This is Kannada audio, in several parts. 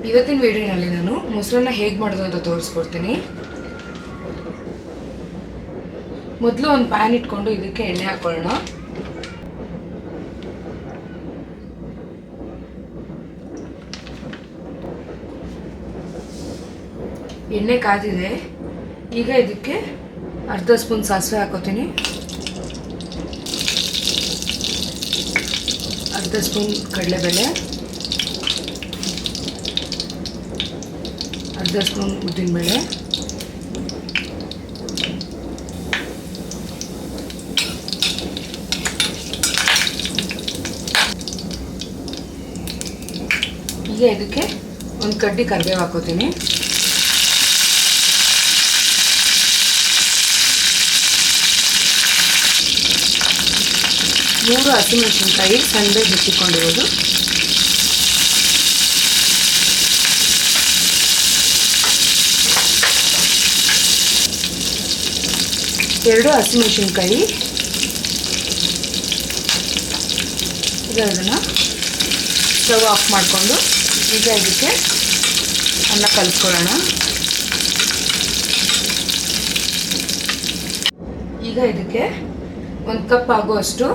ಇವತ್ತಿನ ವಿಡಿಯೋನಲ್ಲಿ ನಾನು ಮೊಸರನ್ನ ಹೇಗೆ ಮಾಡೋದು ಅಂತ ತೋರಿಸ್ಕೊಡ್ತೀನಿ. ಮೊದಲು ಒಂದು ಪ್ಯಾನ್ ಇಟ್ಕೊಂಡು ಇದಕ್ಕೆ ಎಣ್ಣೆ ಹಾಕೊಳ್ಳೋಣ. ಎಣ್ಣೆ ಕಾದಿದೆ. ಈಗ ಇದಕ್ಕೆ ಅರ್ಧ ಸ್ಪೂನ್ ಸಾಸಿವೆ ಹಾಕೋತೀನಿ, ಅರ್ಧ ಸ್ಪೂನ್ ಕಡಲೆಬೇಳೆ, ಅರ್ಧ ಸ್ಪೂನ್ ಉದ್ದಿನಬೇಳೆ, ಈಗ ಇದಕ್ಕೆ ಒಂದು ಕಡ್ಡಿ ಕರಿಬೇವು ಹಾಕೋತೀನಿ. ಮೂರು ಹಸಿಮೆಣಸಿನ್ಕಾಯಿ ಸಣ್ಣದಾಗಿ ಹೆಚ್ಚಿಕೊಂಡಿರೋದು, ಎರಡು ಹಸಿಮೆಣಸಿನ್ಕಾಯಿ. ಈಗ ಅದನ್ನು ಸ್ಟವ್ ಆಫ್ ಮಾಡಿಕೊಂಡು ಈಗ ಇದಕ್ಕೆ ಅನ್ನ ಕಲಿಸ್ಕೊಳ್ಳೋಣ. ಈಗ ಇದಕ್ಕೆ 1 ಕಪ್ ಆಗುವಷ್ಟು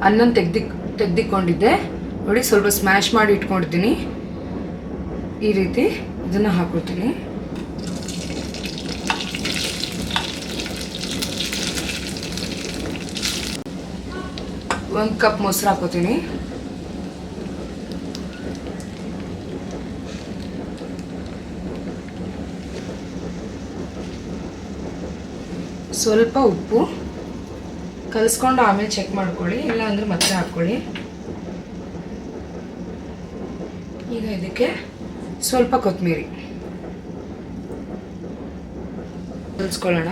ಅನ್ನ ತೆಗೆದಿಕೊಂಡಿದ್ದೆ ನೋಡಿ. ಸ್ವಲ್ಪ ಸ್ಮ್ಯಾಶ್ ಮಾಡಿ ಇಟ್ಕೊಂಡಿದ್ದೀನಿ. ಈ ರೀತಿ ಇದನ್ನು ಹಾಕೊಳ್ತೀನಿ. ಒಂದು ಕಪ್ ಮೊಸರು ಹಾಕೋತೀನಿ. ಸ್ವಲ್ಪ ಉಪ್ಪು ಕಲಿಸ್ಕೊಂಡು ಆಮೇಲೆ ಚೆಕ್ ಮಾಡ್ಕೊಳ್ಳಿ, ಇಲ್ಲ ಅಂದರೆ ಮತ್ತೆ ಹಾಕ್ಕೊಳ್ಳಿ. ಈಗ ಇದಕ್ಕೆ ಸ್ವಲ್ಪ ಕೊತ್ತಂಬರಿ ಕಲಿಸ್ಕೊಳ್ಳೋಣ.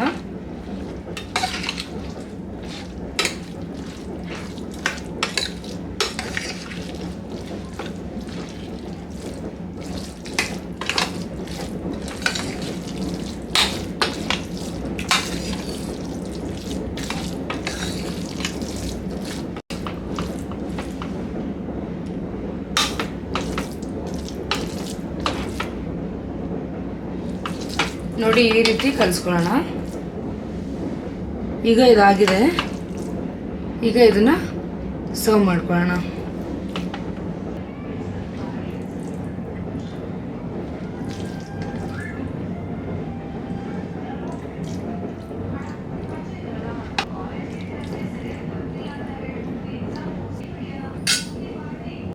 ನೋಡಿ ಈ ರೀತಿ ಕಲಿಸ್ಕೊಳ್ಳೋಣ. ಈಗ ಇದಾಗಿದೆ. ಈಗ ಇದನ್ನು ಸರ್ವ್ ಮಾಡ್ಕೊಳ್ಳೋಣ.